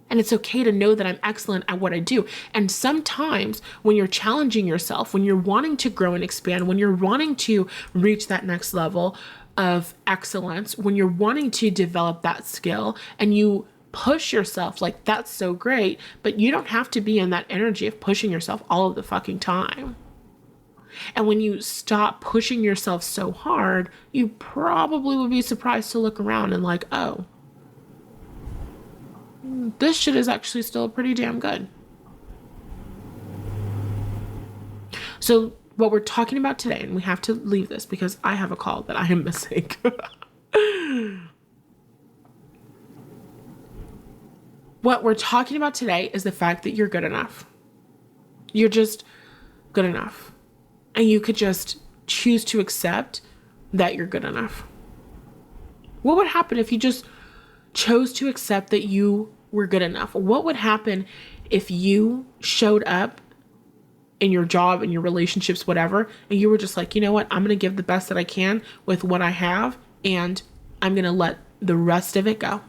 And it's okay to know that I'm excellent at what I do. And sometimes when you're challenging yourself, when you're wanting to grow and expand, when you're wanting to reach that next level of excellence, when you're wanting to develop that skill and you push yourself, like that's so great, but you don't have to be in that energy of pushing yourself all of the fucking time. And when you stop pushing yourself so hard, you probably would be surprised to look around and like, oh, this shit is actually still pretty damn good. So what we're talking about today, and we have to leave this because I have a call that I am missing. What we're talking about today is the fact that you're good enough. You're just good enough. And you could just choose to accept that you're good enough. What would happen if you just chose to accept that you were good enough? What would happen if you showed up in your job, in your relationships, whatever, and you were just like, you know what, I'm going to give the best that I can with what I have, and I'm going to let the rest of it go.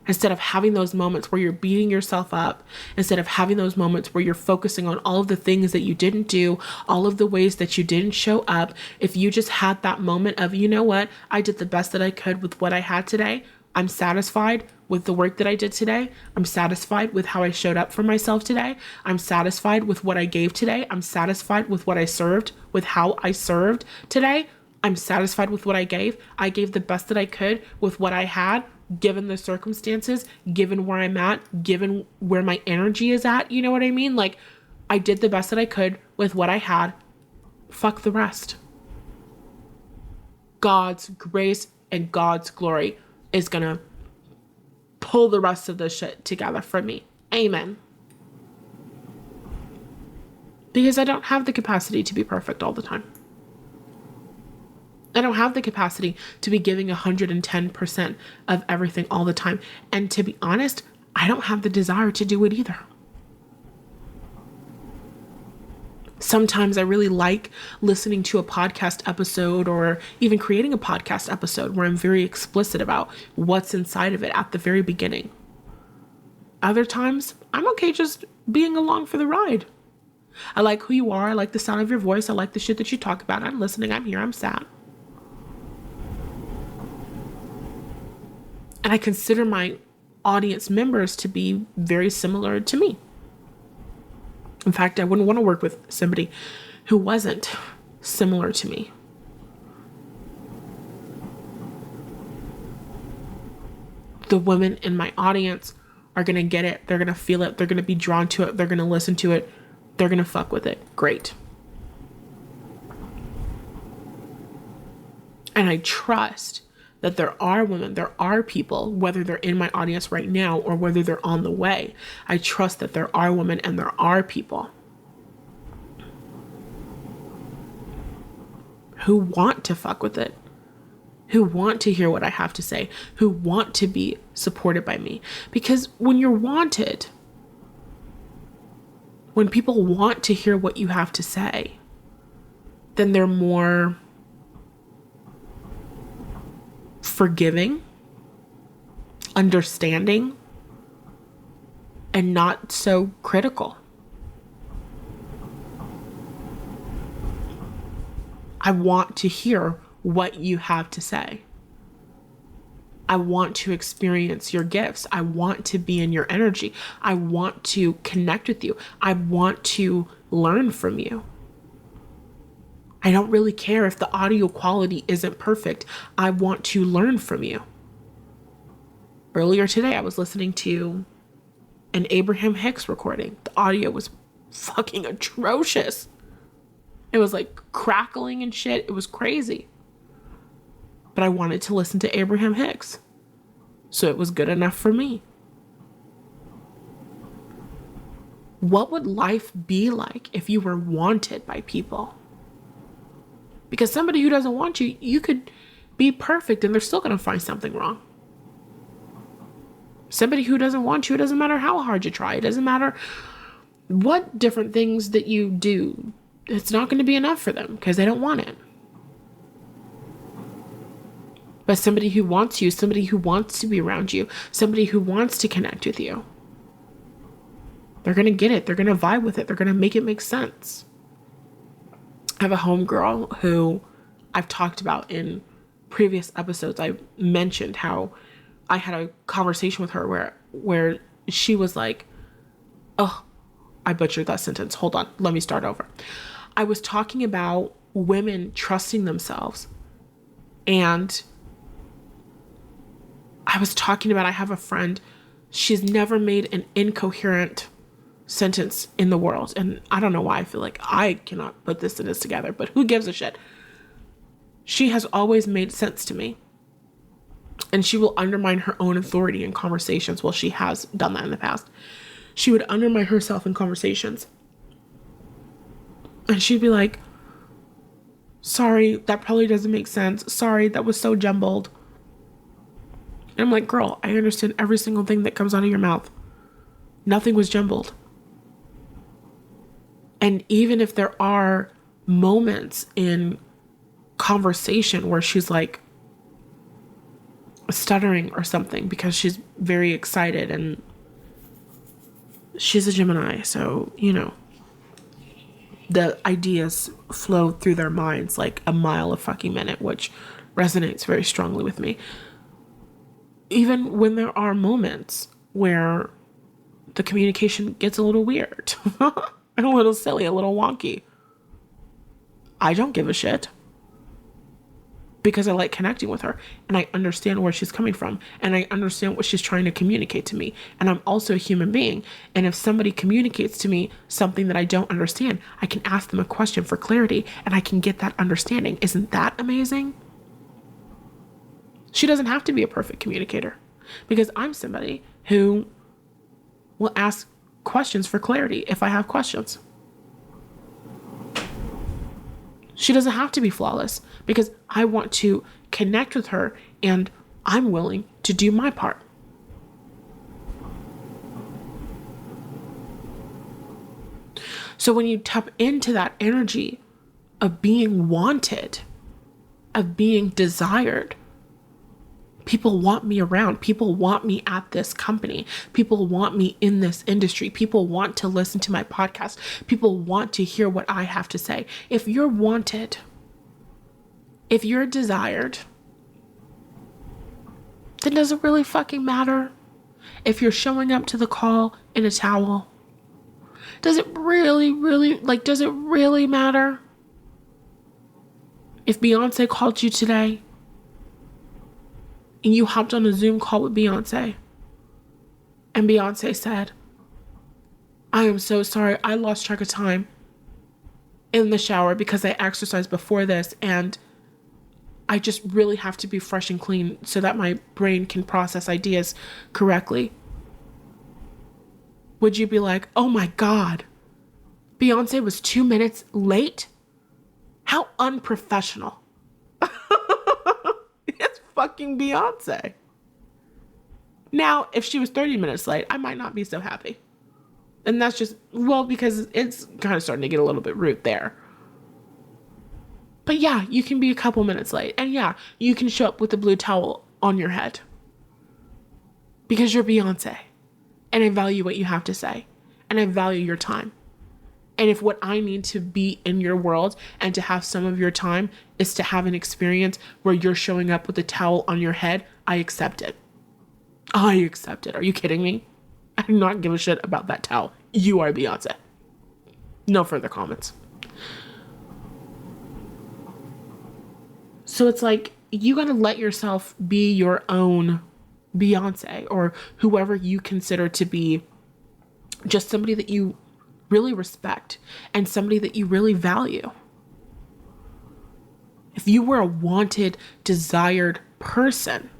Instead of having those moments where you're beating yourself up, instead of having those moments where you're focusing on all of the things that you didn't do, all of the ways that you didn't show up, if you just had that moment of, you know what, I did the best that I could with what I had today. I'm satisfied with the work that I did today. I'm satisfied with how I showed up for myself today. I'm satisfied with what I gave today. I'm satisfied with what I served, with how I served today. I'm satisfied with what I gave. I gave the best that I could with what I had, given the circumstances, given where I'm at, given where my energy is at. You know what I mean? Like, I did the best that I could with what I had. Fuck the rest. God's grace and God's glory is gonna pull the rest of this shit together for me. Amen. Because I don't have the capacity to be perfect all the time. I don't have the capacity to be giving 110% of everything all the time. And to be honest, I don't have the desire to do it either. Sometimes I really like listening to a podcast episode or even creating a podcast episode where I'm very explicit about what's inside of it at the very beginning. Other times, I'm okay just being along for the ride. I like who you are. I like the sound of your voice. I like the shit that you talk about. I'm listening. I'm here. I'm sad. And I consider my audience members to be very similar to me. In fact, I wouldn't want to work with somebody who wasn't similar to me. The women in my audience are going to get it. They're going to feel it. They're going to be drawn to it. They're going to listen to it. They're going to fuck with it. Great. And I trust that there are women, there are people, whether they're in my audience right now or whether they're on the way. I trust that there are women and there are people who want to fuck with it, who want to hear what I have to say, who want to be supported by me. Because when you're wanted, when people want to hear what you have to say, then they're more forgiving, understanding, and not so critical. I want to hear what you have to say. I want to experience your gifts. I want to be in your energy. I want to connect with you. I want to learn from you. I don't really care if the audio quality isn't perfect. I want to learn from you. Earlier today, I was listening to an Abraham Hicks recording. The audio was fucking atrocious. It was like crackling and shit. It was crazy. But I wanted to listen to Abraham Hicks. So it was good enough for me. What would life be like if you were wanted by people? Because somebody who doesn't want you, you could be perfect and they're still going to find something wrong. Somebody who doesn't want you, it doesn't matter how hard you try. It doesn't matter what different things that you do. It's not going to be enough for them because they don't want it. But somebody who wants you, somebody who wants to be around you, somebody who wants to connect with you, they're going to get it. They're going to vibe with it. They're going to make it make sense. I have a homegirl who I've talked about in previous episodes. I mentioned how I had a conversation with her where she was like, oh, I butchered that sentence. Hold on. Let me start over. I was talking about women trusting themselves. And I was talking about, I have a friend, she's never made an incoherent sentence in the world. And I don't know why I feel like I cannot put this sentence together, but who gives a shit? She has always made sense to me. And she will undermine her own authority in conversations. Well, she has done that in the past. She would undermine herself in conversations. And she'd be like, sorry, that probably doesn't make sense. Sorry, that was so jumbled. And I'm like, girl, I understand every single thing that comes out of your mouth. Nothing was jumbled. And even if there are moments in conversation where she's like stuttering or something because she's very excited, and she's a Gemini, so, you know, the ideas flow through their minds like a mile a fucking minute, which resonates very strongly with me. Even when there are moments where the communication gets a little weird, a little silly, a little wonky, I don't give a shit, because I like connecting with her and I understand where she's coming from and I understand what she's trying to communicate to me. And I'm also a human being. And if somebody communicates to me something that I don't understand, I can ask them a question for clarity and I can get that understanding. Isn't that amazing? She doesn't have to be a perfect communicator, because I'm somebody who will ask questions for clarity if I have questions. She doesn't have to be flawless, because I want to connect with her and I'm willing to do my part. So when you tap into that energy of being wanted, of being desired, people want me around. People want me at this company. People want me in this industry. People want to listen to my podcast. People want to hear what I have to say. If you're wanted, if you're desired, then does it really fucking matter if you're showing up to the call in a towel? Does it really matter if Beyonce called you today and you hopped on a Zoom call with Beyonce and Beyonce said, I am so sorry, I lost track of time in the shower because I exercised before this and I just really have to be fresh and clean so that my brain can process ideas correctly? Would you be like, oh my God, Beyonce was 2 minutes late? How unprofessional. It's fucking Beyonce. Now, if she was 30 minutes late, I might not be so happy. And that's just, well, because it's kind of starting to get a little bit rude there. But yeah, you can be a couple minutes late. And yeah, you can show up with a blue towel on your head. Because you're Beyonce. And I value what you have to say. And I value your time. And if what I need to be in your world and to have some of your time is to have an experience where you're showing up with a towel on your head, I accept it. I accept it. Are you kidding me? I do not give a shit about that towel. You are Beyonce. No further comments. So it's like, you gotta let yourself be your own Beyonce, or whoever you consider to be just somebody that you really respect and somebody that you really value. If you were a wanted, desired person,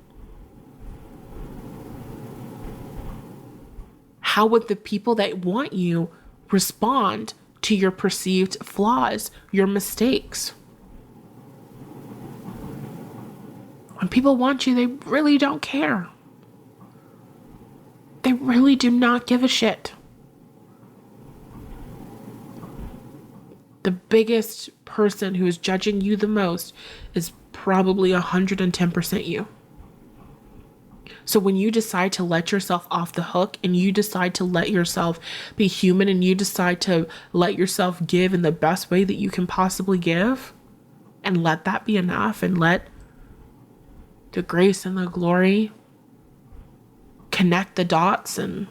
how would the people that want you respond to your perceived flaws, your mistakes? When people want you, they really don't care. They really do not give a shit. The biggest person who is judging you the most is probably 110% you. So when you decide to let yourself off the hook and you decide to let yourself be human and you decide to let yourself give in the best way that you can possibly give, and let that be enough, and let the grace and the glory connect the dots, and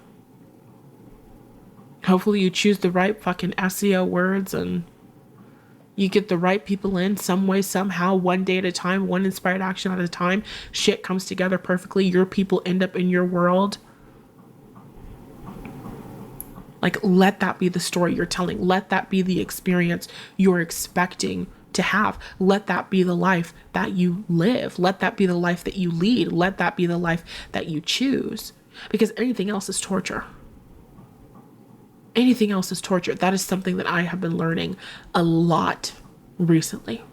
hopefully you choose the right fucking SEO words and you get the right people in some way, somehow, one day at a time, one inspired action at a time. Shit comes together perfectly. Your people end up in your world. Like, let that be the story you're telling. Let that be the experience you're expecting to have. Let that be the life that you live. Let that be the life that you lead. Let that be the life that you choose. Because anything else is torture. Anything else is torture. That is something that I have been learning a lot recently.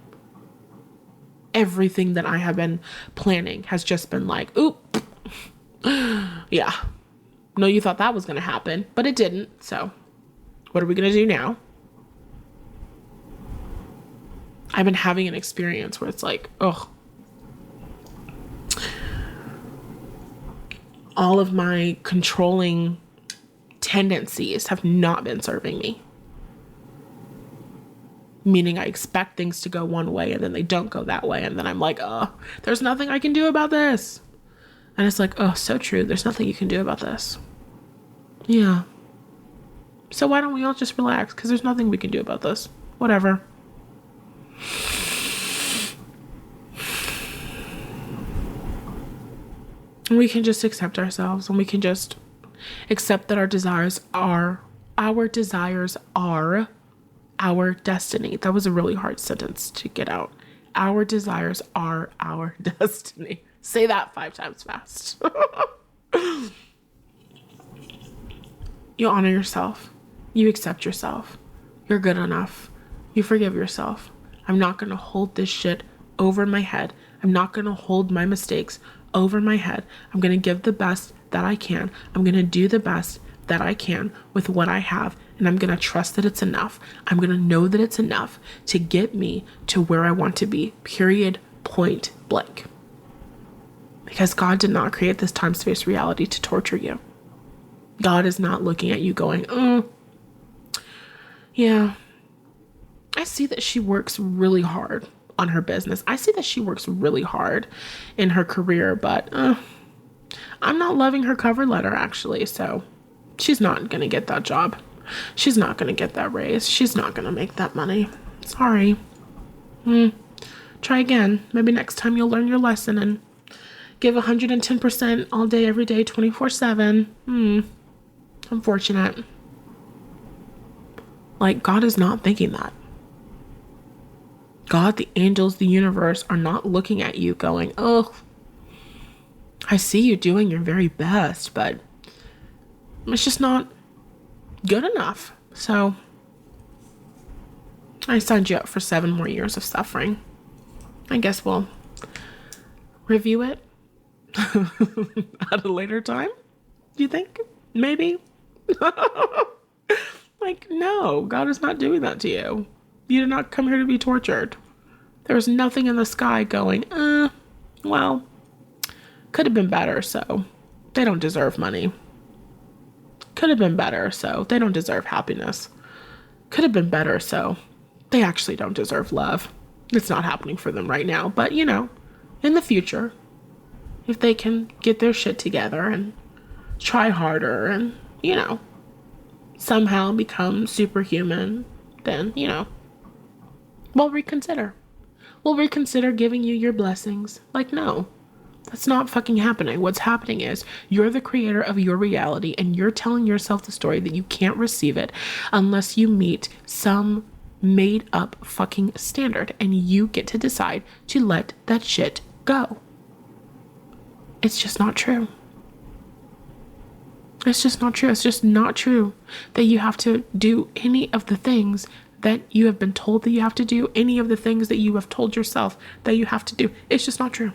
Everything that I have been planning has just been like, oop, yeah. No, you thought that was going to happen, but it didn't. So what are we going to do now? I've been having an experience where it's like, oh, all of my controlling tendencies have not been serving me. Meaning I expect things to go one way and then they don't go that way. And then I'm like, oh, there's nothing I can do about this. And it's like, oh, so true. There's nothing you can do about this. Yeah. So why don't we all just relax? Because there's nothing we can do about this. Whatever. And we can just accept ourselves, and we can just accept that our desires are our destiny. That was a really hard sentence to get out. Our desires are our destiny. Say that 5 times fast. You honor yourself. You accept yourself. You're good enough. You forgive yourself. I'm not going to hold this shit over my head. I'm not going to hold my mistakes over my head. I'm going to give the best that I can. I'm going to do the best that I can with what I have. And I'm going to trust that it's enough. I'm going to know that it's enough to get me to where I want to be. Period. Point blank. Because God did not create this time-space reality to torture you. God is not looking at you going, yeah, I see that she works really hard on her business. I see that she works really hard in her career, but I'm not loving her cover letter, actually. So she's not going to get that job. She's not going to get that raise. She's not going to make that money. Sorry. Try again. Maybe next time you'll learn your lesson and give 110% all day, every day, 24/7. Unfortunate. Like, God is not thinking that. God, the angels, the universe are not looking at you going, oh, I see you doing your very best, but it's just not good enough. So I signed you up for 7 more years of suffering. I guess we'll review it at a later time. Do you think? Maybe? Like, no, God is not doing that to you. You did not come here to be tortured. There's nothing in the sky going, well, could have been better, so they don't deserve money. Could have been better, so they don't deserve happiness. Could have been better, so they actually don't deserve love. It's not happening for them right now, but you know, in the future, if they can get their shit together and try harder and, you know, somehow become superhuman, then, you know, we'll reconsider. We'll reconsider giving you your blessings. Like, no, that's not fucking happening. What's happening is you're the creator of your reality and you're telling yourself the story that you can't receive it unless you meet some made up fucking standard, and you get to decide to let that shit go. It's just not true. It's just not true. It's just not true that you have to do any of the things that you have been told that you have to do, any of the things that you have told yourself that you have to do. It's just not true.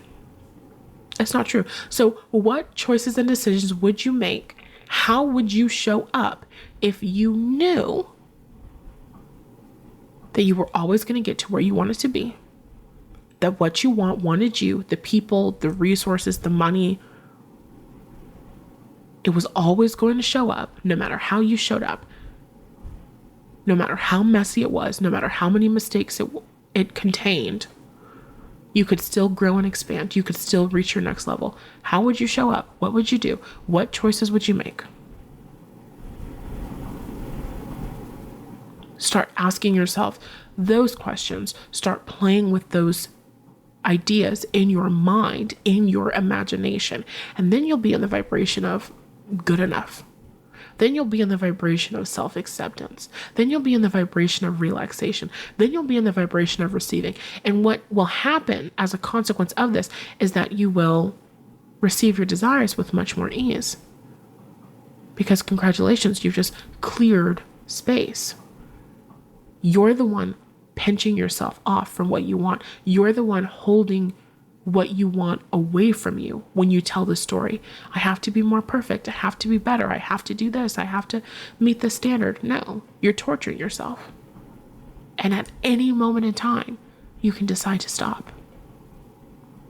It's not true. So what choices and decisions would you make? How would you show up if you knew that you were always going to get to where you wanted to be? That what you wanted you, the people, the resources, the money, it was always going to show up, no matter how you showed up, no matter how messy it was, no matter how many mistakes it contained. You could still grow and expand. You could still reach your next level. How would you show up? What would you do? What choices would you make? Start asking yourself those questions. Start playing with those ideas in your mind, in your imagination. And then you'll be in the vibration of good enough. Then you'll be in the vibration of self-acceptance. Then you'll be in the vibration of relaxation. Then you'll be in the vibration of receiving. And what will happen as a consequence of this is that you will receive your desires with much more ease. Because congratulations, you've just cleared space. You're the one pinching yourself off from what you want. You're the one holding what you want away from you when you tell the story. I have to be more perfect. I have to be better. I have to do this. I have to meet the standard. No, you're torturing yourself. And at any moment in time, you can decide to stop.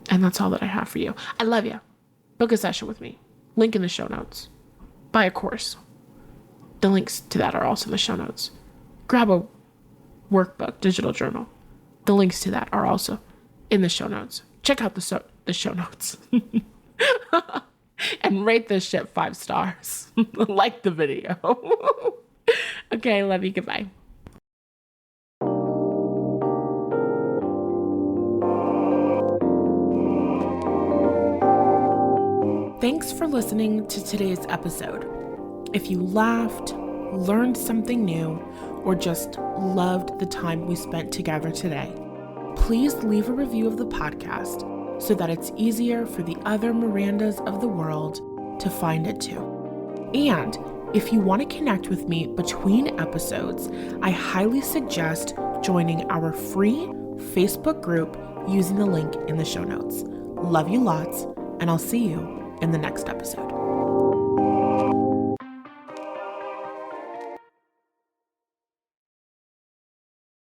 And that's all that I have for you. I love you. Book a session with me. Link in the show notes. Buy a course. The links to that are also in the show notes. Grab a workbook, digital journal. The links to that are also in the show notes. Check out the show notes. And rate this shit 5 stars. Like the video. Okay, love you. Goodbye. Thanks for listening to today's episode. If you laughed, learned something new, or just loved the time we spent together today, please leave a review of the podcast so that it's easier for the other Mirandas of the world to find it too. And if you want to connect with me between episodes, I highly suggest joining our free Facebook group using the link in the show notes. Love you lots, and I'll see you in the next episode.